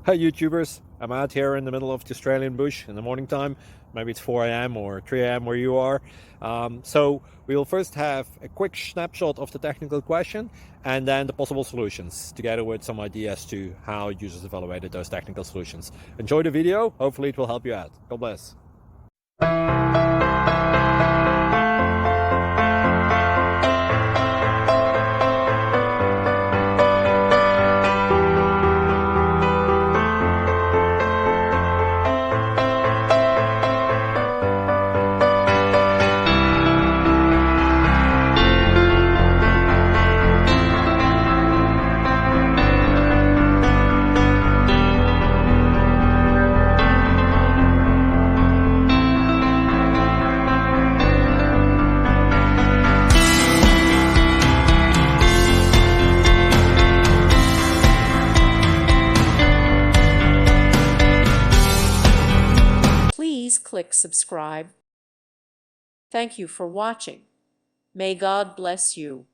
Hi YouTubers, I'm out here in the middle of the Australian bush in the morning time. Maybe it's 4 a.m. or 3 a.m. where you are. So we will first have a quick snapshot of the technical question and then the possible solutions, together with some ideas to how users evaluated those technical solutions. Enjoy the video, hopefully it will help you out. God bless. Please click subscribe. Thank you for watching. May God bless you.